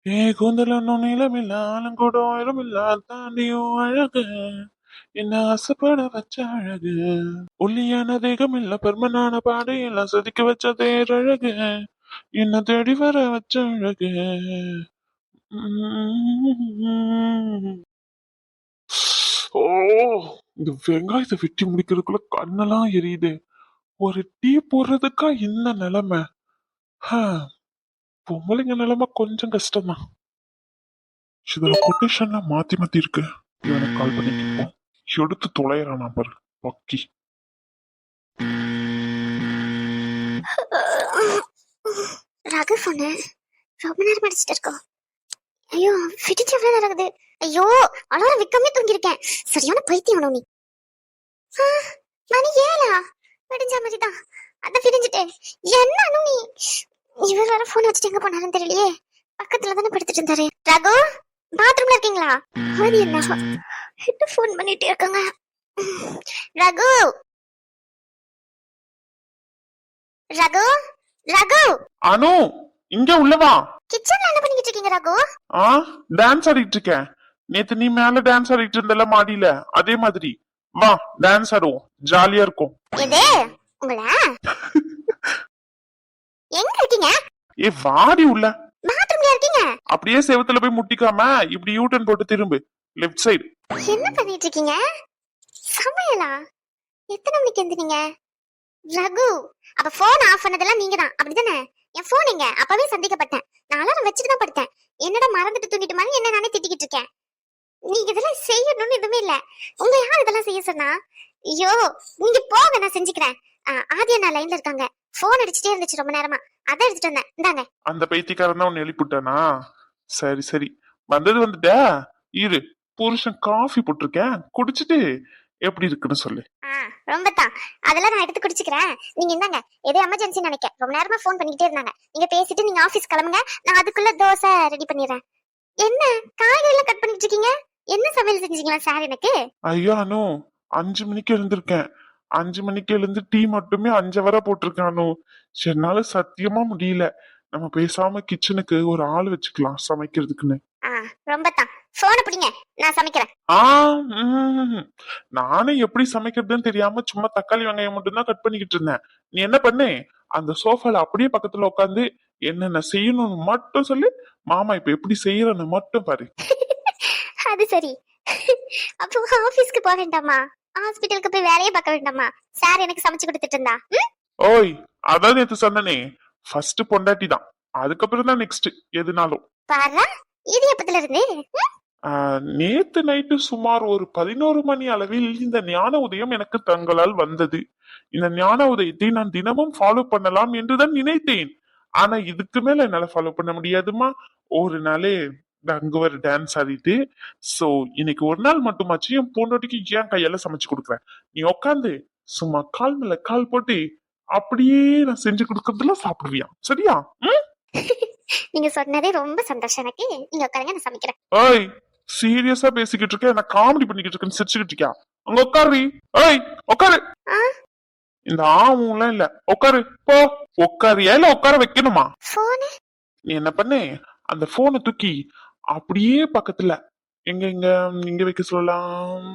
கூந்தலும் நீளமில்ல ஆலங்கூடம் உயரமில்ல தாண்டியும் அழகு என்ன ஆசைப்பட வச்ச அழகு ஒல்லியான தேகம் இல்ல பெருமனான பாடு இல்ல செதுக்கி வச்ச தேரழகு என்ன தேடி வர வச்ச அழகு ஓ இந்த வெங்காயத்தை வெட்டி முடிக்கிறதுக்குள்ள கண்ணெல்லாம் எரியுது. ஒரு டீ போடுறதுக்கா என்ன நிலைமை? பொம்பளைங்க நிலைமை கொஞ்சம் கஷ்டம்தான். இதுல கொட்டேஷன்லாம் மாத்தி மாத்தி இருக்கு. இவனுக்கு கால் பண்ணி கேட்போம். எடுத்து தொலைறான் நம்பர் பக்கி. ரகு சொன்ன ரொம்ப நேரம் அடிச்சுட்டு இருக்கோம். ஐயோ ஃபிட்டிச்சு எவ்வளவு நேரம் ஆகுது. ஐயோ அலாரம் விக்காமே தூங்கிருக்கேன். சரியான பைத்தியம் நீ. மணி 7 விடிஞ்ச மாதிரிதான். அதான் விடிஞ்சிட்டேன். என்ன நீ இவர் வேற போன் வச்சுட்டு எங்க போனாருன்னு தெரியலையே. பக்கத்துல தானே படுத்துட்டு இருந்தாரு. ரகு பாத்ரூம்ல இருக்கீங்களா? அது என்ன போன் பண்ணிட்டே இருக்காங்க. ரகு ரகு ரகு அனு இங்க உள்ளவா. கிச்சன்ல என்ன பண்ணிட்டு இருக்கீங்க ரகு? டான்ஸ் ஆடிட்டு இருக்கேன். நேத்து நீ மேல டான்ஸ் ஆடிட்டு இருந்தல மாடியில, அதே மாதிரி வா டான்ஸ் ஆடுவோம், ஜாலியா இருக்கும். எதே உங்கள எங்க இருக்கீங்க? ஏ வாடி உள்ள. பாத்ரூம்ல இருக்கீங்க? அப்படியே செவத்துல போய் முட்டிக்காம இப்படி யூ டர்ன் போட்டு திரும்பு, லெஃப்ட் சைடு. என்ன பண்ணிட்டு இருக்கீங்க? சமையலா? எத்தனை மணிக்கு எந்திரீங்க ரகு? அப்ப போன் ஆஃப் பண்ணதெல்லாம் நீங்க தான் அப்படிதானே? என் போன் எங்க? அப்பவே சந்திக்கப்பட்டேன். நான் அலாரம் வச்சுட்டு தான் படுத்தேன். என்னடா மறந்துட்டு தூங்கிட்டு மாதிரி என்ன நானே திட்டிக்கிட்டு இருக்கேன். நீங்க இதெல்லாம் செய்யணும்னு எதுவுமே இல்ல. உங்க யார் இதெல்லாம் செய்ய சொன்னா? ஐயோ நீங்க போங்க, நான் செஞ்சுக்கிறேன். ஆதியா நான் லைன்ல இருக்காங்க. போன் அடிச்சுட்டே இருந்துச்சு ரொம்ப நேரமா, அதான் எடுத்துட்டு வந்தேன். இந்தாங்க. அந்த பைத்தியக்காரன் தான் உன்னை எழுப்பிட்டானா? சரி சரி, வந்தது வந்துட்ட. இரு, புருஷன் காஃபி போட்டிருக்கேன், குடிச்சிட்டு எப்படி இருக்குன்னு சொல்லு. ரொம்ப தான், அதெல்லாம் நான் எடுத்து குடிச்சுக்கிறேன். நீங்க இந்தாங்க. ஏதோ எமர்ஜென்சி நினைக்க ரொம்ப நேரமா போன் பண்ணிக்கிட்டே இருந்தாங்க. நீங்க பேசிட்டு நீங்க ஆபீஸ் கிளம்புங்க, நான் அதுக்குள்ள தோசை ரெடி பண்ணிடுறேன். என்ன காய்கறி எல்லாம் கட் பண்ணிட்டு இருக்கீங்க? என்ன சமையல் செஞ்சீங்களா சார் எனக்கு? ஐயோ அனு, 5 மணிக்கு எழுந்திருக்கேன். 5 மணிக்கு எழுந்து டீ மட்டுமே 5 வரை போட்டிருக்கானு. என்னால சத்தியமா முடியல. நம்ம பேசாம கிச்சனுக்கு ஒரு ஆள் வச்சுக்கலாம் சமைக்கிறதுக்குன்னு. ரொம்ப தான். போன பிடிங்க, நான் சமைக்கிறேன். நானும் எப்படி சமைக்கிறதுன்னு தெரியாம சும்மா தக்காளி வெங்காயம் மட்டும் தான் கட் பண்ணிக்கிட்டு இருந்தேன். நீ என்ன பண்ணு, அந்த சோஃபால அப்படியே பக்கத்துல உட்காந்து என்னென்ன செய்யணும்னு மட்டும் சொல்லு. மாமா இப்ப எப்படி செய்யறன்னு மட்டும் பாரு. அது சரி. அப்போ ஆபீஸ்க்கு போக வேண்டாமா? ஹாஸ்பிட்டலுக்கு போய் வேலையை பார்க்க வேண்டாமா? சார் எனக்கு சமைச்சு கொடுத்துட்டு இருந்தா. ஓய், அதான் நேத்து சொன்னனே, ஃபர்ஸ்ட் பொண்டாட்டி தான், அதுக்கப்புறம் தான் நெக்ஸ்ட் எதுனாலும். பாரா, இது எப்பத்துல இருந்து? நேத்து நைட்டு சுமார் ஒரு 11 மணி அளவில் இந்த ஞான உதயம் எனக்கு தங்களால் வந்தது. இந்த ஞான உதயத்தை நான் தினமும் ஃபாலோ பண்ணலாம் என்றுதான் நினைத்தேன். ஆனா இதுக்கு மேல என்னால ஃபாலோ பண்ண முடியாதுமா. ஒரு நாளே அங்க ஒரு டான்ஸ் ஆடிட்டு, சோ இன்னைக்கு ஒரு நாள் மட்டுமாச்சு என் பொண்டாட்டிக்கு ஏன் கையால சமைச்சு கொடுக்குறேன். நீ உட்காந்து சும்மா கால் மேல கால் போட்டு அப்படியே நான் செஞ்சு கொடுக்கறதுல சாப்பிடுவியா? சரியா? நீங்க சொன்னதே ரொம்ப சந்தோஷம் எனக்கு. நீங்க உட்காருங்க, நான் சமைக்கிறேன். ஓய், சீரியஸா பேசிக்கிட்டு இருக்க, என்ன காமெடி பண்ணிக்கிட்டு இருக்கேன்னு சிரிச்சுக்கிட்டு இருக்கியா? அங்க உட்காரு. ஓய் உட்காரு. இந்த ஆமுலாம் இல்ல, உட்காரு போ. உட்காரியா இல்ல உட்கார வைக்கணுமா? நீ என்ன பண்ணு, அந்த போனை தூக்கி அப்படியே பக்கத்துல எங்க எங்க இங்க வைக்க சொல்லலாம்.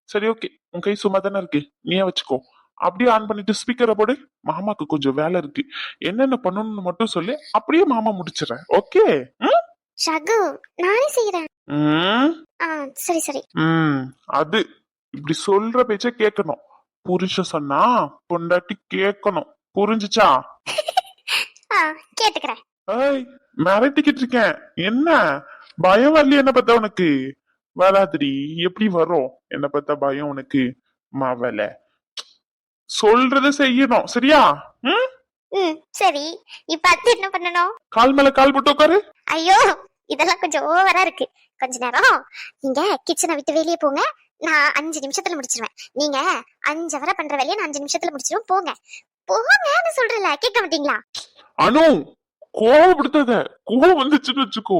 சரி ஓகே, உன் கை சும்மா தானே இருக்கு, நீயே வச்சுக்கோ. அப்படியே ஆன் பண்ணிட்டு ஸ்பீக்கரை போடு. மாமாக்கு கொஞ்சம் வேலை இருக்கு, என்னென்ன பண்ணணும்னு மட்டும் சொல்லு, அப்படியே மாமா முடிச்சிடறேன். ஓகே? ரகு, நானே செய்யறேன். சரி சரி. அது இப்படி சொல்ற பேச்ச கேட்கணும். புருஷன் சொன்னா பொண்டாட்டி கேட்கணும், புரிஞ்சுச்சா? கேட்டுக்கிறேன். ஏய், மிரட்டிக்கிட்டு இருக்கேன். என்ன பயம் வரலையே என்ன பார்த்தா உனக்கு? வராதுடி. எப்படி வரும் என்ன பார்த்தா பயம் உனக்கு? மவல சொல்றத செய்யணும், சரியா? சரி, இப்ப அது என்ன பண்ணணும்? கால் மேல கால் போட்டு உட்காரு. ஐயோ, இதெல்லாம் கொஞ்சம் ஓவரா இருக்கு. கொஞ்ச நேரம் நீங்க கிச்சனை விட்டு வெளியே போங்க, நான் 5 நிமிஷத்துல முடிச்சிருவேன். நீங்க 5 வரை பண்ற வேலையை நான் 5 நிமிஷத்துல முடிச்சிருவேன். போங்க போங்கன்னு சொல்றல, கேட்க மாட்டீங்களா? அனு, கோவப்படுத்தாத. கோவம் வந்துச்சுன்னு வச்சுக்கோ,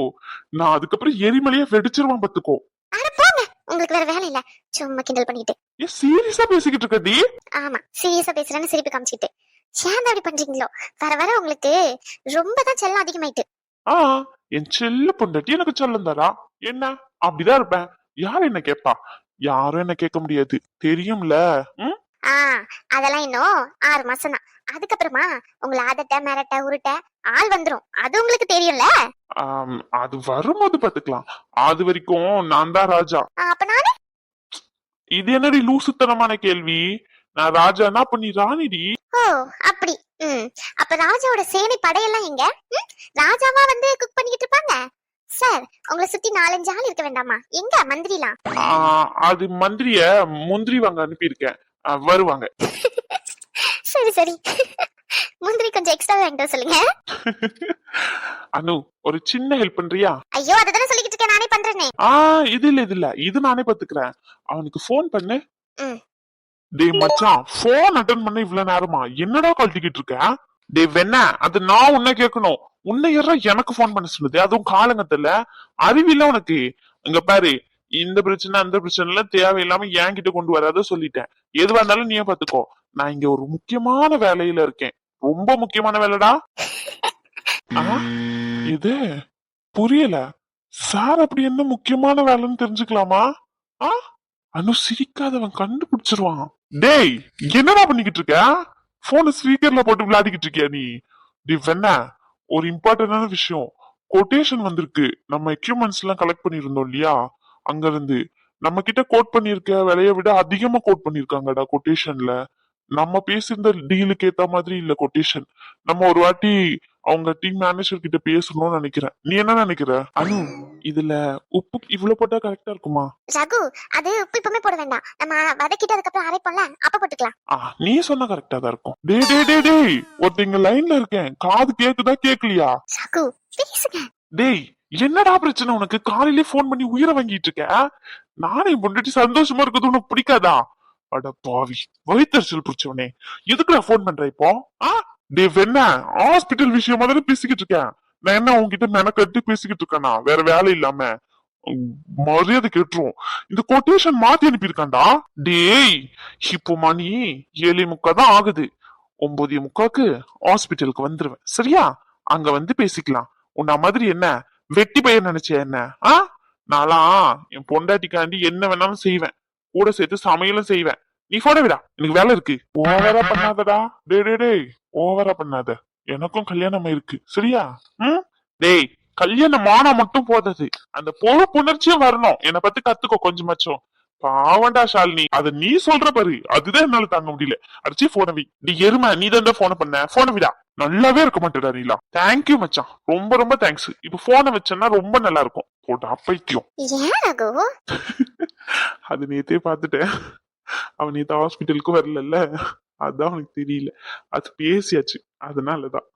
நான் அதுக்கப்புறம் எரிமலையா வெடிச்சிருவான் பாத்துக்கோ. அட போங்க, உங்களுக்கு வேற வேலை இல்ல, சும்மா கிண்டல் பண்ணிட்டு. ஏ சீரியஸா பேசிக்கிட்டு இருக்கடி? ஆமா, சீரியஸா பேசுறேன்னு சிரிப்பு காமிச்சிட்டு. ஏன் அப்படி பண்றீங்களோ? வர வர உங்களுக்கு ரொம்ப தான் செல்லம் அதிகமாயிட்டு. ஆ என் செல்ல பொண்டாட்டி எனக்கு செல்லம் தரா. என்ன அப்படிதான் இருப்பேன். யார் என்ன கேப்பா? யாரும் என்ன கேட்க முடியாது, தெரியும்ல. ம்? ஆ அதெல்லாம் இன்னும் 6 மாசம் தான். அதுக்கப்புறமா உங்களை அதட்ட மிரட்ட உருட்ட ஆள் வந்துரும், அது உங்களுக்கு தெரியும்ல. அது வரும்போது பாத்துக்கலாம். அது வரைக்கும் நான் தான் ராஜா. அப்ப நானு இது என்னடி லூசுத்தனமான கேள்வி? நான் ராஜானா அப்ப நீ ராணிடி. ஓ அப்படி. அப்ப ராஜாவோட சேனை படையெல்லாம் எங்க? ராஜாவா வந்து குக் பண்ணிக்கிட்டு இருப்பாங்க. சார் உங்களை சுத்தி 4-5 ஆள் இருக்க வேண்டாமா? எங்க மந்திரிலாம்? அது மந்திரிய முந்திரி வாங்க அனுப்பியிருக்கேன், வருவாங்க. சரி சரி, முந்திரி கொஞ்சம் எக்ஸ்ட்ரா வாங்கிட்டு சொல்லுங்க. அனு ஒரு சின்ன ஹெல்ப் பண்றியா? ஐயோ அததானே சொல்லிக்கிட்டு இருக்கேன், நானே பண்றேனே. இது நானே பாத்துக்கிறேன். அவனுக்கு போன் பண்ணு. டேய் மச்சான், போன் அட்டன் பண்ண இவ்வளவு நேரமா என்னடா கழட்டிக்கிட்டு இருக்க? டேய் வெண்ண, அது நான் உன்னை கேட்கணும். உன்னை யாரா எனக்கு போன் பண்ண சொன்னது? அதுவும் காலங்கத்துல அறிவில்ல உனக்கு. இங்க பாரு, இந்த பிரச்சனை அந்த பிரச்சனை எல்லாம் தேவையில்லாம என்கிட்ட கொண்டு வராத சொல்லிட்டேன். எதுவா இருந்தாலும் நீயே பாத்துக்கோ. நான் இங்க ஒரு முக்கியமான வேலையில இருக்கேன், ரொம்ப முக்கியமான வேலைடா. இது புரியல. சார் அப்படி என்ன முக்கியமான வேலைன்னு தெரிஞ்சுக்கலாமா? அனு சிரிக்காதவன் கண்டுபிடிச்சிருவான். டேய் என்னடா பண்ணிக்கிட்டு இருக்க? போன ஸ்பீக்கர்ல போட்டு விளையாடிக்கிட்டு இருக்கியா நீ? என்ன ஒரு இம்பார்ட்டன்டான விஷயம். கொட்டேஷன் வந்திருக்கு. நம்ம எக்யூப்மெண்ட்ஸ் எல்லாம் கலெக்ட் பண்ணிருந்தோம் இல்லையா, அங்க இருந்து நம்ம கிட்ட கோட் பண்ணிருக்க விலைய விட அதிகமா கோட் பண்ணிருக்காங்கடா கொட்டேஷன்ல. நம்ம பேசியிருந்த டீலுக்கு ஏத்த மாதிரி இல்ல கொட்டேஷன். நம்ம ஒரு வாட்டி அவங்க டீம் மேனேஜர் கிட்ட பேசணும்னு நினைக்கிறேன். நீ என்ன நினைக்கிற அனு? இதுல உப்பு இவ்வளவு போட்டா கரெக்டா இருக்குமா? ரகு அது உப்பு இப்பவுமே போட வேண்டாம், நம்ம வதக்கிட்டு அதுக்கப்புறம் அரைப்போம்ல, அப்ப போட்டுக்கலாம். நீ சொன்னா கரெக்டா தான் இருக்கும். டே டே டே டேய், ஒருத்தங்க லைன்ல இருக்கேன், காது கேக்குதா கேக்கலையா? ரகு பேசுங்க. டேய் என்னடா பிரச்சனை உனக்கு? காலையிலே போன் பண்ணி உயிரை வாங்கிட்டு இருக்க. நானே பொண்டாட்டி சந்தோஷமா இருக்கிறது உனக்கு பிடிக்காதா? அட பாவி வயிற்றுச்சல் பிடிச்சவனே, எதுக்குடா போன் பண்ற இப்போ? டே வெண்ண, ஹாஸ்பிட்டல் விஷயமா தானே பேசிக்கிட்டு இருக்கேன். நான் என்ன உன்கிட்ட மெனக்கட்டு பேசிக்கிட்டு இருக்கேனா வேற வேலை இல்லாம? மரியாதை கேட்டுரும். இந்த கொட்டேஷன் மாத்தி அனுப்பியிருக்காண்டா. டேய் இப்போ மணி 7:45 தான் ஆகுது. 9:45க்கு ஹாஸ்பிட்டலுக்கு வந்துருவேன், சரியா? அங்க வந்து பேசிக்கலாம். உன்ன மாதிரி என்ன வெட்டி பையன் நினைச்சேன் என்ன? நான்லாம் என் பொண்டாட்டிக்காண்டி என்ன வேணாலும் செய்வேன், கூட சேர்த்து சமையலும் செய்வேன். நீ போட விடா, எனக்கு வேலை இருக்கு. ஓவரா பண்ணாதடா. டே டே டேய் ஓவரா பண்ணாத, எனக்கும் கல்யாணம் இருக்கு, சரியா? டேய் கல்யாணம் ஆனா மட்டும் போதாது, அந்த பொறுப்புணர்ச்சியும் வரணும். என்னை பத்தி கத்துக்கோ கொஞ்சமாச்சும். பாவண்டா ஷாலினி, அத நீ சொல்ற பாரு, அதுதான் என்னால தாங்க முடியல. அடிச்சு போன வை. நீ எருமை, நீ தான் போன பண்ண. போன விடா, நல்லாவே இருக்க மாட்டேடா நீலா. தேங்க்யூ மச்சான், ரொம்ப ரொம்ப தேங்க்ஸ். இப்ப போன வச்சேன்னா ரொம்ப நல்லா இருக்கும். போட்டா பைத்தியம். அது நேத்தே பாத்துட்டேன். அவன் நேத்து ஹாஸ்பிட்டலுக்கு வரல, அதான் அவனுக்கு தெரியல. அது பேசியாச்சு, அதனாலதான்.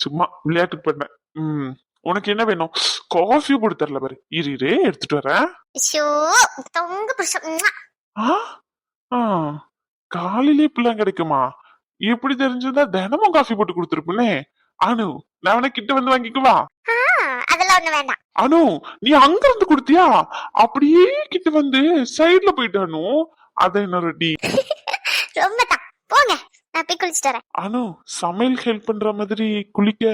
சும்மா விளையாட்டுக்கு பண்ணேன். உனக்கு என்ன வேணும்? காஃபி போட்டு தரல பாரு, இரு எடுத்துட்டு வரேன். காலையிலே இப்பெல்லாம் கிடைக்குமா? எப்படி தெரிஞ்சிருந்தா தினமும் காஃபி போட்டு கொடுத்துருப்பே. அனு நான் அவனை கிட்ட வந்து வாங்கிக்குவா? அதெல்லாம் ஒண்ணு வேண்டாம். அனு நீ அங்க இருந்து குடுத்தியா? அப்படியே கிட்ட வந்து சைடுல போயிட்டானு, அத இன்னொரு டீ. ரொம்ப தான் போங்க, நான் போய் குளிச்சிட்டு வரேன். அனு சமையல் ஹெல்ப் பண்ற மாதிரி குளிக்க.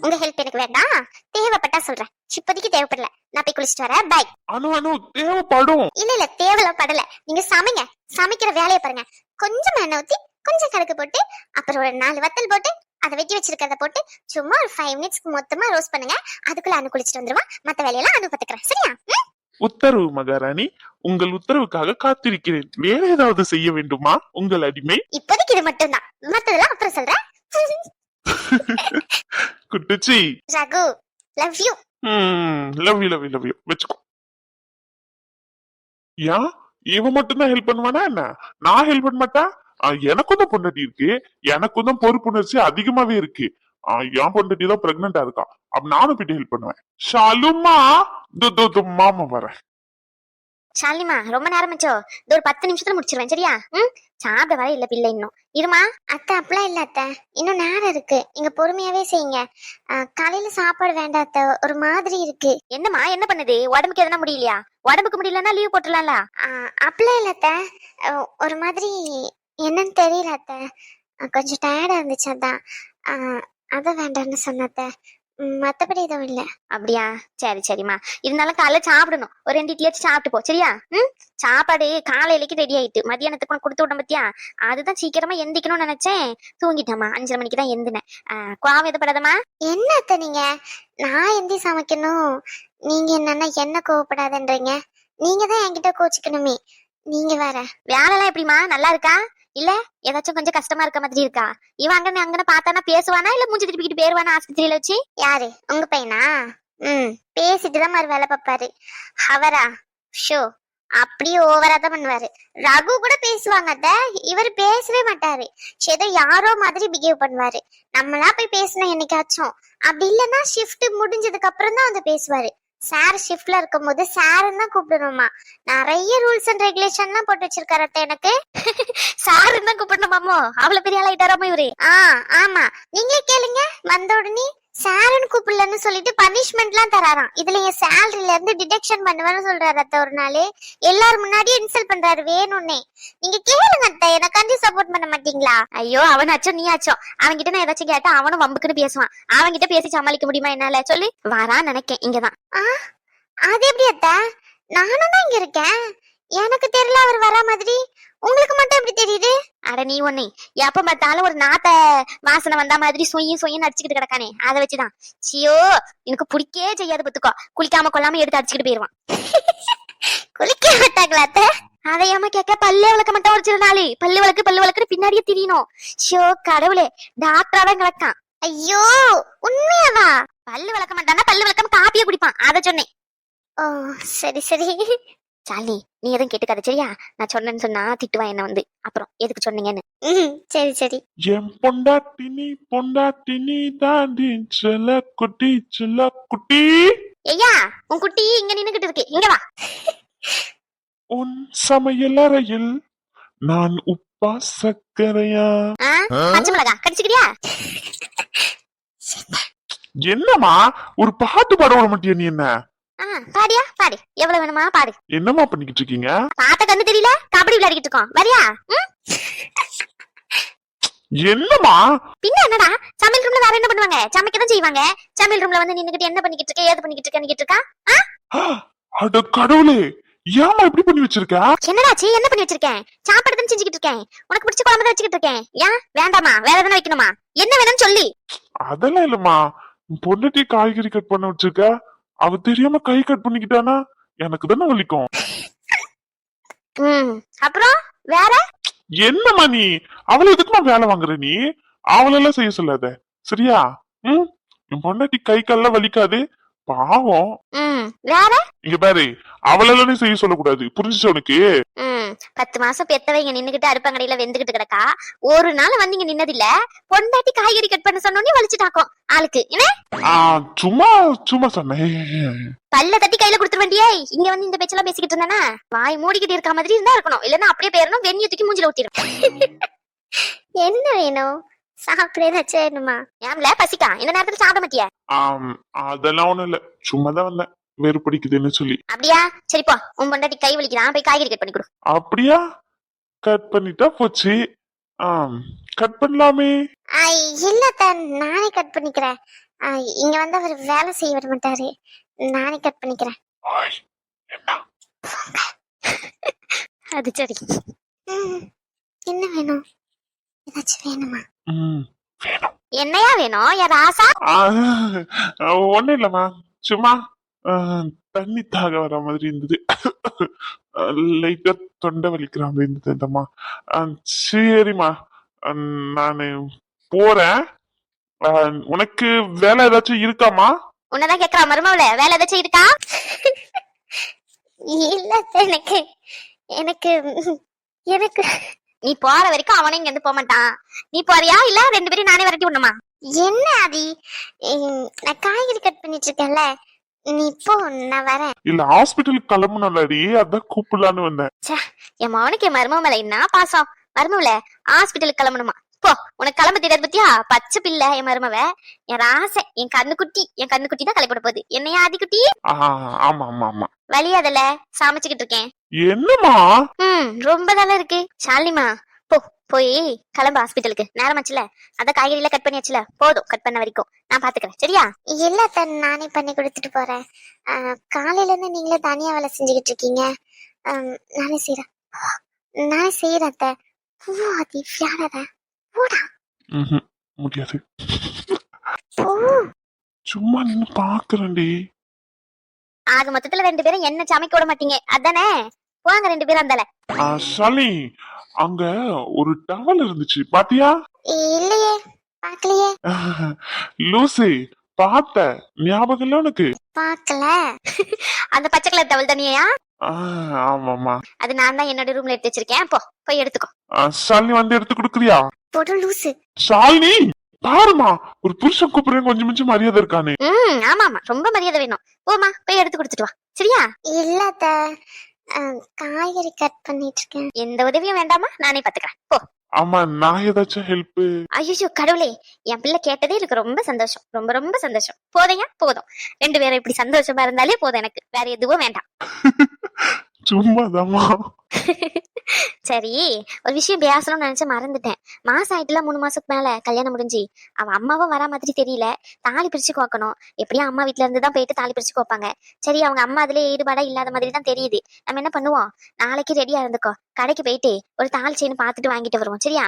உங்க ஹெல்ப் எனக்கு வேண்டாம், தேவைப்பட்டா சொல்றேன். இப்போதைக்கு தேவைப்படல, நான் போய் குளிச்சிட்டு வரேன். பை. அனு தேவைப்படும். இல்ல தேவையில்லாம் படல, நீங்க சமைங்க. சமைக்கிற வேலையை பாருங்க. கொஞ்சம் எண்ணெய் ஊத்தி கொஞ்சம் கடுகு போட்டு அப்புறம் ஒரு 4 வத்தல் போட்டு அதை வெட்டி வச்சிருக்கிறத போட்டு சும்மா ஒரு 5 மினிட்ஸ்க்கு மொத்தமா ரோஸ்ட் பண்ணுங்க. அதுக்குள்ள அனு குளிச்சிட்டு வந்துருவா. மத்த வேலையெல்லாம் அனு பாத்துக்கிறேன், சரியா? உத்தரவு மகாராணி, உங்கள் உத்தரவுக்காக காத்திருக்கிறேன். வேற ஏதாவது செய்ய வேண்டுமா உங்கள் அடிமை? இப்போதைக்கு இது மட்டும் தான், மத்ததெல்லாம் அப்புறம் சொல்றேன். குட்டுச்சி. Raghu love you. Love you வெச்சுக்கோ. யா இவன் மட்டும் தான் ஹெல்ப் பண்ணுவானா என்ன? நான் ஹெல்ப் பண்ண மாட்டா? எனக்கும் தான் பொண்டாட்டி இருக்கு, எனக்கும் தான் பொறுப்புணர்ச்சி அதிகமாவே இருக்கு. என் பொண்டாட்டி தான் பிரெக்னண்டா இருக்கா, அப்ப நானும் போயிட்டு ஹெல்ப் பண்ணுவேன். ஷாலுமா மாமா வரேன். ஷாலிமா ரொம்ப நேரமாச்சோ? ஒரு 10 நிமிஷத்துல முடிச்சிருவேன், சரியா? சாப்பிட வர இல்ல பிள்ளை இன்னும். இருமா. அத்தை அப்படிலாம் இல்ல அத்தை, இன்னும் நேரம் இருக்கு, நீங்க பொறுமையாவே செய்யுங்க. காலையில சாப்பாடு வேண்டாம் அத்தை, ஒரு மாதிரி இருக்கு. என்னமா என்ன பண்ணுது? உடம்புக்கு எதனா முடியலையா? உடம்புக்கு முடியலன்னா லீவ் போட்டுலாம்ல. அப்படிலாம் இல்ல அத்தை, ஒரு மாதிரி என்னன்னு தெரியல அத்தை, கொஞ்சம் டயர்டா இருந்துச்சு, அதான் அத வேண்டாம்னு சொன்னத்த. மத்தபடி எதுவும் இல்ல. அப்படியா? சரி சரிம்மா. இருந்தாலும் காலைல சாப்பிடணும். ஒரு 2 இட்லியாச்சும் சாப்பிட்டு போ சரியா? சாப்பாடு காலையிலேக்கு ரெடி ஆயிட்டு மதியானத்துக்கு உனக்கு கொடுத்து விட பத்தியா? அதுதான் சீக்கிரமா எந்திக்கணும்னு நினைச்சேன். தூங்கிட்டேம்மா. 5:30 மணிக்கு தான் எந்தினேன். கோவம் எதுப்படாதம்மா. என்ன அத்தை நீங்க? நான் எந்தி சமைக்கணும், நீங்க என்னன்னா என்ன கோவப்படாதன்றீங்க? நீங்க தான் என்கிட்ட கோச்சிக்கணுமே. நீங்க வேற. வேலைலாம் எப்படிமா? நல்லா இருக்கா இல்ல ஏதாச்சும் கொஞ்சம் கஷ்டமா இருக்க மாதிரி இருக்கா? இவன் அங்கன்னு பார்த்தானா பேசுவானா இல்ல மூஞ்சி திருப்பிக்கிட்டு போயிருவானா ஆஸ்பத்திரியில வச்சு? யாரு? உங்க பையனா? பேசிட்டுதான் மாதிரி வேலை பார்ப்பாரு. அவரா? ஷோ, அப்படியே ஓவரா தான் பண்ணுவாரு. ரகு கூட பேசுவாங்க அத்த, இவர் பேசவே மாட்டாரு. ஏதோ யாரோ மாதிரி பிஹேவ் பண்ணுவாரு. நம்மளா போய் பேசணும் என்னைக்காச்சும். அப்படி இல்லைன்னா ஷிஃப்ட் முடிஞ்சதுக்கு அப்புறம் தான் வந்து பேசுவாரு. சார் ஷிஃப்ட்ல இருக்கும் போது சாருன்னு தான் கூப்பிடணுமா. நிறைய ரூல்ஸ் அண்ட் ரெகுலேஷன் எல்லாம் போட்டு வச்சிருக்காரு அத்தை எனக்கு. சாருன்னு தான் கூப்பிடணுமாமோ? அவ்வளவு பெரிய ஆளாயிட்டாராமோ இவரு? ஆமா, நீங்களே கேளுங்க. வந்த உடனே சாருன்னு கூப்பிடலன்னு சொல்லிட்டு பனிஷ்மெண்ட் எல்லாம் தராராம். இதுல என் சேலரில இருந்து டிடெக்ஷன் பண்ணுவேன்னு சொல்றாரு அத்தை. ஒரு நாள் எல்லாரும் முன்னாடியே இன்சல்ட் பண்றாரு வேணும்னே. நீங்க கேளுங்க அத்தை, எனக்காண்டி சப்போர்ட் பண்ண மாட்டீங்களா? ஐயோ, அவனாச்சும் நீயாச்சும் அவன்கிட்ட நான் ஏதாச்சும் கேட்டா அவனும் வம்புக்குன்னு பேசுவான். அவன்கிட்ட பேசி சமாளிக்க முடியுமா என்னால? சொல்லி வாரான்னு நினைக்கேன். இங்கதான். அது எப்படி அத்தை? நானும் தான் இங்க இருக்கேன். எனக்கு தெரியல அவர் வரா மாதிரி. உங்களுக்கு மட்டும் எப்படி தெரியுது? அட நீ ஒண்ணு எப்ப பார்த்தாலும் ஒரு நாத்த வாசனை வந்த மாதிரி சொய்யும் அடிச்சுக்கிட்டு கிடக்கானே, அதை வச்சுதான். சியோ, எனக்கு பிடிக்கவே செய்யாது பத்துக்கோ. குளிக்காம கொள்ளாம எடுத்து அடிச்சுக்கிட்டு போயிருவான். குளிக்க மாட்டாங்களா அத்தை? அதையாம கேட்க பல்லே வளர்க்க மாட்டான். ஒரு சில நாள் பல்லு வளர்க்குன்னு பின்னாடியே திரியணும். ஷோ கடவுளே, டாக்டரா தான் கிடக்கான். ஐயோ, உண்மையாவா? பல்லு வளர்க்க மாட்டானா? பல்லு வளர்க்காம காப்பியே குடிப்பான். அதை சொன்னேன். ஓ, சரி சரி. சாலி, நீ எதுவும் கேட்டுக்காத சரியா? நான் சொன்னேன்னு சொன்னா திட்டுவா என்ன வந்து. அப்புறம் எதுக்கு சொன்னீங்கன்னு. சரி சரி. என் பொண்டாட்டி நீ தாண்டி செல்ல குட்டி. ஐயா, உன் குட்டி இங்க நின்னுகிட்டு இருக்கு. இங்க வா. உன் சமையல் அறையில் நான் உப்பா சக்கரையா? பச்சை மிளகா கடிச்சுக்கிறியா? என்னம்மா ஒரு பாட்டு பாட விட மாட்டியா நீ? என்ன பாடியா? பாடு. எவ்வளவு வேணுமா பாடு. என்னம்மா பண்ணிக்கிட்டு இருக்கீங்க? பாத்த கண்ணு தெரியல? கபடி விளையாடிக்கிட்டு இருக்கோம். வரியா? என்னம்மா? பின்ன என்னடா, சமையல் ரூம்ல வேற என்ன பண்ணுவாங்க? சமைக்கதான் செய்வாங்க. சமையல் ரூம்ல வந்து நின்னுகிட்டு என்ன பண்ணிக்கிட்டு இருக்க, ஏது பண்ணிக்கிட்டு இருக்கா? அட கடவுளே, ஏமா இப்படி பண்ணி வச்சிருக்க? என்னடாச்சு? என்ன பண்ணி வச்சிருக்கேன்? சாப்பாடு தான் செஞ்சுக்கிட்டு இருக்கேன். உனக்கு பிடிச்ச குழம்பு தான் வச்சுக்கிட்டு இருக்கேன். ஏன் வேண்டாமா? வேற எதனா வைக்கணுமா? என்ன வேணும்னு சொல்லி. அதெல்லாம் இல்லம்மா, பொண்டாட்டி காய்கறி கட் பண்ண வச்சிருக்க. அவ தெரியாம கை கட் பண்ணிக்கிட்டானா எனக்கு தானே வலிக்கும். அப்புறம் வேற என்னம்மா நீ அவளை எதுக்குமா வேலை வாங்குற? நீ அவளெல்லாம் செய்ய சொல்லாத சரியா? என் பொண்டாட்டி கை கால்லாம் வலிக்காது, பாவம். வேற இங்க பாரு, அவளெல்லாம் செய்ய சொல்லக்கூடாது, புரிஞ்சுச்சு உனக்கு? 10 மாசம் பெத்தவங்க நின்னுகிட்டு அடுப்பங்கடையில வெந்துகிட்டு கிடக்கா. ஒரு நாள் வந்து இங்க நின்னதில்ல. பொண்டாட்டி காய்கறி கட் பண்ண சொன்னோன்னே வலிச்சுட்டாக்கும் ஆளுக்கு. என்ன சும்மா சொன்னேன். பல்ல தட்டி கையில கொடுத்துரு வேண்டியே. இங்க வந்து இந்த பேச்செல்லாம் பேசிக்கிட்டு இருந்தானா வாய் மூடிக்கிட்டு இருக்க மாதிரி இருந்தா இருக்கணும். இல்லன்னா அப்படியே பேரணும், வெந்நிய தூக்கி மூஞ்சில ஊத்திரும். என்ன வேணும்? சாப்பிட ஏதாச்சும் வேணுமா? ஏம்ல பசிக்கா? இந்த நேரத்துல சாப்பிட மாட்டியா? அதெல்லாம் ஒண்ணும் இல்ல, சும்மாதான் வந்தேன், வேறு பிடிக்குதுன்னு சொல்லி. அப்படியா? சரிப்பா, உன் பொண்டாட்டி கை வலிக்கிறான், போய் காய்கறி கட் பண்ணி கொடு. அப்படியா? கட் பண்ணிட்டா போச்சு. கட் பண்ணலாமே. இல்ல நானே கட் பண்ணிக்கிறேன். இங்க வந்து அவர் வேலை செய்ய வர மாட்டாரு, நானே கட் பண்ணிக்கிறேன். அது சரி. என்ன வேணும்? ஏதாச்சும் வேணுமா? என்னையா வேணும்? யார் ஆசா? ஒண்ணும் இல்லம்மா, சும்மா தண்ணி தாக வர மாதிரி இருந்தது, லைட்டா தொண்டை வலிக்கிற மாதிரி இருந்ததுமா. சரிம்மா, நானு போறேன். உனக்கு வேலை ஏதாச்சும் இருக்காமா? உன்னதான் கேக்குறா மருமவளே, வேலை ஏதாச்சும் இருக்கா? இல்ல எனக்கு எனக்கு எனக்கு நீ போற வரைக்கும் அவனே இங்க இருந்து போக மாட்டான். நீ போறியா இல்ல 2 பேரும் நானே விரட்டி விடணுமா? என்ன ஆதி, நான் காய்கறி கட் பண்ணிட்டு இருக்கேன்ல, நீ போ, நான் வரேன். இல்ல ஹாஸ்பிட்டலுக்கு கிளம்பணும்லடி, அதான் கூப்பிடலான்னு வந்தேன். என் மவனுக்கு என் மருமவ மேல என்ன பாசம். மருமவள ஹாஸ்பிட்டலுக்கு கிளம்பணுமா? போ, உனக்கு கிளம்ப தெரியாது பத்தியா? பச்சை பிள்ளை என் மருமவ, என் ராசை, என் கண்ணுக்குட்டி தான் கிளப்பிட போகுது. என்னையா ஆதி குட்டி? ஆமா ஆமா ஆமா. வலியாதல சமைச்சுக்கிட்டு இருக்கேன். என்னமா? ரொம்ப நல்லா இருக்கு. ஷாலிமா போ, போய் கிளம்பு ஹாஸ்பிட்டலுக்கு, நேரமாச்சுல. அதான் காய்கறியில கட் பண்ணியாச்சுல, போதும் கட் பண்ண வரைக்கும் நான் பாத்துக்கிறேன் சரியா? இல்ல அத்தை, நானே பண்ணி கொடுத்துட்டு போறேன். காலையில இருந்து நீங்களே தனியா வேலை செஞ்சுக்கிட்டு இருக்கீங்க. நானே செய்யறேன். நானே செய்யறேன் அத்தை. போ ஆதி, விளையாடாத. போடா. ம்ஹும். முடியாது. போ. சும்மா நின்னு பாக்குறேன்டி. ஆக மொத்தத்துல 2 பேரும் என்ன சமைக்க விட மாட்டீங்க அதானே? போங்க 2 பேரும் அந்தால. ஷாலினி, அங்க ஒரு டவல் இருந்துச்சு பாத்தியா? இல்லையே, பாக்கலையே. லூசி, பார்த்த ஞாபகம் இல்ல உனக்கு? பாக்கல. அந்த பச்சை கலர் டவல் தானியா? ஆமாமா. அது நான் தான் என்னோட ரூம்ல எடுத்து வச்சிருக்கேன், போய் எடுத்துக்கோ. ஷாலினி வந்து எடுத்து கொடுக்குறியா? போடு லூசு. ஷாலினி பாருமா, ஒரு புருஷன் கூப்பிடுறேன், கொஞ்சம் கொஞ்சம் மரியாதை இருக்கானே. ஆமா ஆமா, ரொம்ப மரியாதை வேணும். போமா, போய் எடுத்து கொடுத்துட்டு வா சரியா? இல்ல அத்தை, காய்கறி கட் பண்ணிட்டு இருக்கேன். எந்த உதவியும் வேண்டாமா, நானே பாத்துக்கிறேன் போ. ஆமா, நான் ஏதாச்சும் ஹெல்ப்? ஐயோ கடவுளே, என் பிள்ளை கேட்டதே எனக்கு ரொம்ப சந்தோஷம், ரொம்ப ரொம்ப சந்தோஷம். போதையா, போதும். 2 பேரும் இப்படி சந்தோஷமா இருந்தாலே போதும், எனக்கு வேற எதுவும் வேண்டாம். சும்மாதாமா. சரி, ஒரு விஷயம் பேசணும்னு நினைச்சு மறந்துட்டேன். மாசம் ஆயிட்டுல 3 மாசத்துக்கு மேல கல்யாணம் முடிஞ்சு அவ அம்மாவும் வரா மாதிரி தெரியல. தாலி பிரிச்சு கோக்கணும். எப்படியும் அம்மா வீட்டுல இருந்து தான் போயிட்டு தாலி பிரிச்சு கோப்பாங்க. சரி, அவங்க அம்மா அதுல ஈடுபாடா இல்லாத மாதிரி தான் தெரியுது. நம்ம என்ன பண்ணுவோம், நாளைக்கு ரெடியா இருந்துக்கோ, கடைக்கு போயிட்டு ஒரு தாலி செயின் பார்த்துட்டு வாங்கிட்டு வருவோம் சரியா?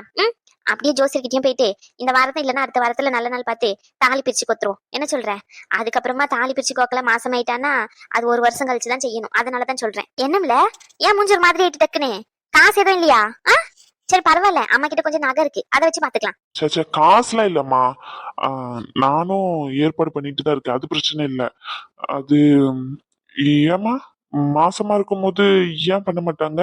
அப்படியே ஜோசியர்கிட்டயும் போயிட்டு இந்த வாரத்தை இல்லைன்னா அடுத்த வாரத்துல நல்ல நாள் பார்த்து தாலி பிரிச்சு கொத்துருவோம். என்ன சொல்றேன்? அதுக்கப்புறமா தாலி பிரிச்சு கோக்கல மாசம் ஆயிட்டானா அது 1 வருஷம் கழிச்சுதான் செய்யணும். அதனாலதான் சொல்றேன். என்னம்ல, ஏன் மூஞ்சல் மாதிரி ஆயிட்டு டக்குன்னு? காசு எதுவும் இல்லையா? சரி பரவாயில்ல, அம்மா கிட்ட கொஞ்சம் நகை இருக்கு, அதை வச்சு பாத்துக்கலாம். சே, காசுலாம் இல்லம்மா. நானும் ஏற்பாடு பண்ணிட்டு தான் இருக்கேன், அது பிரச்சனை இல்ல. அது ஏமா மாசமா இருக்கும்போது ஏன் பண்ண மாட்டாங்க?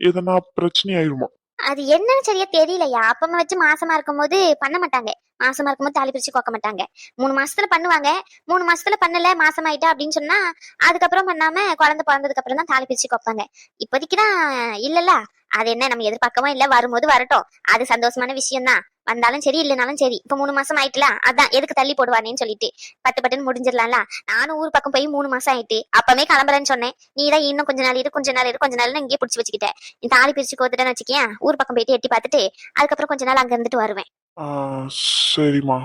எதனா பிரச்சனை ஆயிருமோ? அது என்னன்னு சரியா தெரியலையா. அப்பமா வச்சு மாசமா இருக்கும்போது பண்ண மாட்டாங்க. மாசமா இருக்கும்போது தாலி பிரிச்சு கோக்க மாட்டாங்க. 3 மாசத்துல பண்ணுவாங்க. 3 மாசத்துல பண்ணல, மாசம் ஆயிட்டா அப்படின்னு சொன்னா அதுக்கப்புறம் பண்ணாம குழந்தை பிறந்ததுக்கு அப்புறம் தான் தாலி பிரிச்சு கோப்பாங்க. இப்போதைக்குதான் இல்லல்ல. அது என்ன நம்ம எதிர்பார்க்கவும் இல்ல, வரும்போது வரட்டும், அது சந்தோஷமான விஷயம் தான். வந்தாலும் சரி இல்லைனாலும் சரி. இப்ப 3 மாசம் ஆயிட்டுல, அதான் எதுக்கு தள்ளி போடுவானேன்னு சொல்லிட்டு பட்டுன்னு முடிஞ்சிடலாம்ல. நானும் ஊர் பக்கம் போய் 3 மாசம் ஆயிட்டு அப்பவே கிளம்புறேன்னு சொன்னேன். நீதான் இன்னும் கொஞ்ச நாள் இரு, கொஞ்ச நாள் இரு, கொஞ்ச நாள் இங்கே பிடிச்சி வச்சுக்கிட்டேன். நீ தாலி பிரிச்சு கோத்துட்டேன்னு வச்சுக்கேன், ஊர் பக்கம் போயிட்டு எட்டி பார்த்துட்டு அதுக்கப்புறம் கொஞ்ச நாள் அங்க இருந்துட்டு வருவேன். சரிம்மா.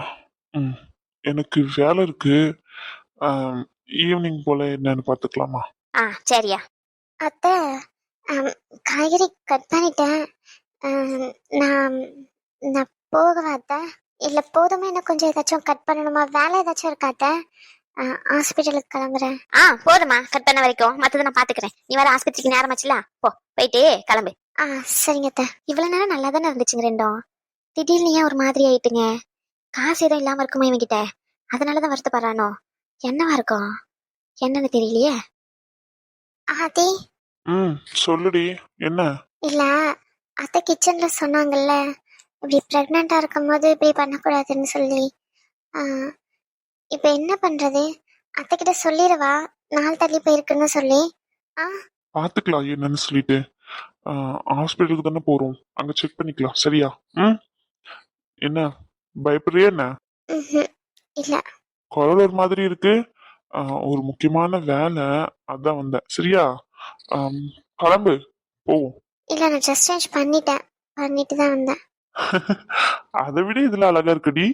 எனக்கு வேலை இருக்கு. ஈவினிங் போல என்னன்னு பாத்துக்கலாமா? சரியா. அத்தை, காய்கறி கட் பண்ணிட்டேன். நான் நான் போகவா அத்தை? இல்ல போதுமா, எனக்கு கொஞ்சம் ஏதாச்சும் கட் பண்ணணுமா? வேலை ஏதாச்சும் இருக்கா அத்தை? ஹாஸ்பிட்டலுக்கு கிளம்புறேன். போதுமா, கட் பண்ண வரைக்கும் மத்ததை நான் பாத்துக்கிறேன். நீ வேற ஆஸ்பத்திரிக்கு நேரம் ஆச்சுல, போயிட்டு கிளம்பு. சரிங்க அத்தை. இவ்வளவு நேரம் நல்லா தானே இருந்துச்சுங்க ரெண்டும். திடீர்னு ஏன் ஒரு மாதிரி ஆயிட்டுங்க? காசு எதுவும் இல்லாம இருக்குமா இவங்கிட்ட? அதனாலதான் வருத்தப்படுறானோ? என்னவா இருக்கும்? என்னன்னு தெரியலையே. ஆதி, சொல்லுடி, என்ன? இல்ல அத்தை கிச்சன்ல சொன்னாங்கல்ல, இப்படி பிரெக்னண்டா இருக்கும் போது இப்படி பண்ணக்கூடாதுன்னு சொல்லி. இப்ப என்ன பண்றது? அத்தை கிட்ட சொல்லிடவா நாள் தள்ளி போயிருக்குன்னு சொல்லி? பாத்துக்கலாம் என்னன்னு சொல்லிட்டு. ஹாஸ்பிட்டலுக்கு தானே போறோம், அங்க செக் பண்ணிக்கலாம் சரியா? என்ன பயப்படுறியா என்ன? இல்ல, குரல் ஒரு மாதிரி இருக்கு. ஒரு முக்கியமான வேலை, அதான் வந்தேன் சரியா? கிளம்பு, போவோம். இல்ல நான் ட்ரெஸ் சேஞ்ச் பண்ணிட்டு தான் வந்தேன். அதை விட இதுல அழகா இருக்குடி.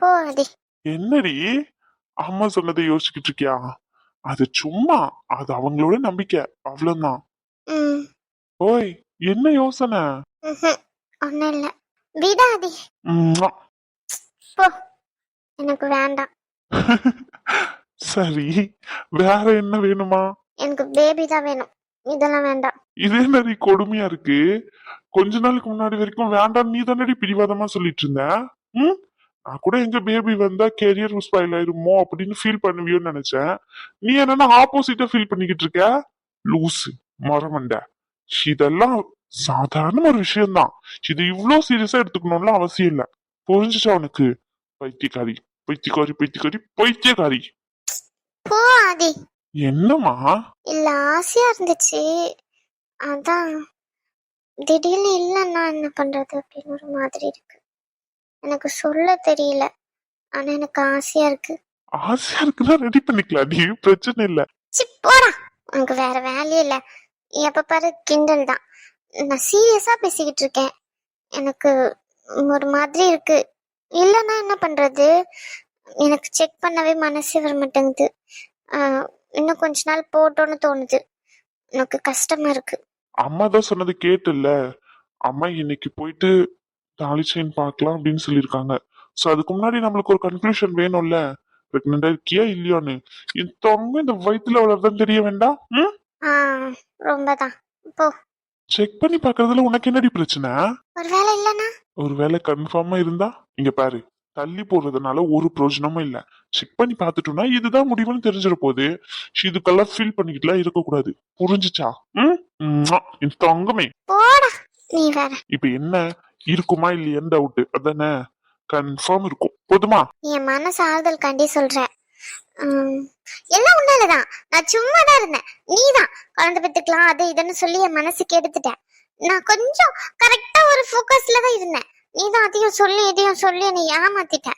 போ ஆதி. என்னடி அம்மா சொன்னதை யோசிச்சுக்கிட்டு இருக்கியா? அது சும்மா, அது அவங்களோட நம்பிக்கை, அவ்வளவுதான். ஓய், என்ன யோசனை? ஒன்னும் இல்ல, விடாதி. போ, எனக்கு வேண்டாம். சரி, வேற என்ன வேணுமா? எனக்கு பேபி தான் வேணும், இதெல்லாம் வேண்டாம். இதே மாதிரி கொடுமையா இருக்கு. கொஞ்ச நாளுக்கு முன்னாடி வரைக்கும் வேண்டாம் நீ தானடி பிடிவாதமா சொல்லிட்டு இருந்த. நான் கூட எங்க பேபி வந்தா கெரியர் ஸ்பாயில் ஆயிருமோ அப்படின்னு ஃபீல் பண்ணுவியோன்னு நினைச்சேன். நீ என்னன்னா ஆப்போசிட்டா ஃபீல் பண்ணிக்கிட்டு இருக்க. லூசு மரமண்ட. இதெல்லாம் சாதாரண ஒரு விஷயம்தான். இது இவ்வளவு சீரியஸா எடுத்துக்கணும்ல அவசியம் இல்ல. புரிஞ்சுச்சா உனக்கு? பைத்தியக்காரி பைத்தியக்காரி பைத்தியக்காரி பைத்தியக்காரி. போ ஆதி. என்னம்மா? இல்ல, ஆசையா இருந்துச்சு, அதான். திடீர்னு இல்லன்னா என்ன பண்றது அப்படின்னு ஒரு மாதிரி இருக்கு. எனக்கு சொல்ல தெரியல, ஆனா எனக்கு ஆசையா இருக்கு. ஆசையா இருக்குன்னா ரெடி பண்ணிக்கலாம், நீ பிரச்சனை இல்ல. போடா, உனக்கு வேற வேலையே இல்ல. எப்ப பாரு கிண்டல் தான். நான் சீரியஸா பேசிக்கிட்டு இருக்கேன். எனக்கு ஒரு மாதிரி இருக்கு. இல்லைன்னா என்ன பண்றது? எனக்கு செக் பண்ணவே மனசே வர மாட்டேங்குது. இன்னும் கொஞ்ச நாள் போட்டோன்னு தோணுது. எனக்கு கஷ்டமா இருக்கு. அம்மா தான் சொன்னது கேட்டுல்ல. அம்மா இன்னைக்கு போயிட்டு தாலி செயின் பார்க்கலாம் அப்படின்னு சொல்லியிருக்காங்க. சோ அதுக்கு முன்னாடி நம்மளுக்கு ஒரு கன்க்ளூஷன் வேணும்ல, பிரெக்னெண்டா இருக்கியா இல்லையான்னு. இந்த வயித்துல வளர்தான் தெரிய வேண்டாம். ம்? ஆ ரொம்பதான். போ. செக் பண்ணி பாக்குறதுல உனக்கு என்னடி பிரச்சனை? ஒருவேளை இல்லைன்னா? ஒருவேளை கன்ஃபார்மா இருந்தா இங்க பாரு, தள்ளி போடுறதுனால ஒரு பிரயோஜனமும் இல்ல. செக் பண்ணி பாத்துட்டோம்னா இதுதான் முடிவுன்னு தெரிஞ்சிட போகுது. இதுக்கெல்லாம் ஃபீல் பண்ணிக்கிட்டுலாம் இருக்கக்கூடாது. புரிஞ்சுச்சா? இந்த தங்கமே போடா நீ வேற. இப்ப என்ன இருக்குமா இல்லையான்னு டவுட் அதானே? கன்ஃபார்ம் இருக்கும். போதுமா? என் மனசு ஆறுதல் கண்டி சொல்ற. எல்லாம் உன்னாலதான். நான் சும்மா தான் இருந்தேன். நீதான் குழந்தை பெத்துக்கலாம் அது இதுன்னு சொல்லி என் மனசுக்கு எடுத்துட்டேன். நான் கொஞ்சம் கரெக்டா ஒரு ஃபோக்கஸ்ல தான் இருந்தேன். நீதான் அதையும் சொல்லி இதையும் சொல்லி என்னை ஏமாத்திட்ட.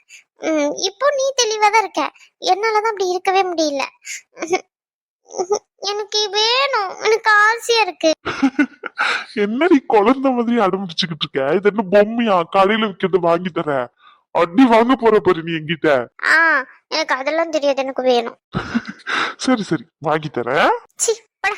இப்போ நீ தெளிவா தான் இருக்க. என்னாலதான் அப்படி இருக்கவே முடியல. எனக்கு வேணும். எனக்கு ஆசையா இருக்கு. என்னடி குழந்தை மாதிரி அடம்பிடிச்சுக்கிட்டு இருக்க? இது என்ன பொம்மையா? கடையில விக்கிறது வாங்கி தர அடி வாங்க போற பாரு நீ என்கிட்ட. எனக்கு அதெல்லாம் தெரியாது. எனக்கு வேணும். சரி சரி வாங்கி தரேன். சி, போடா.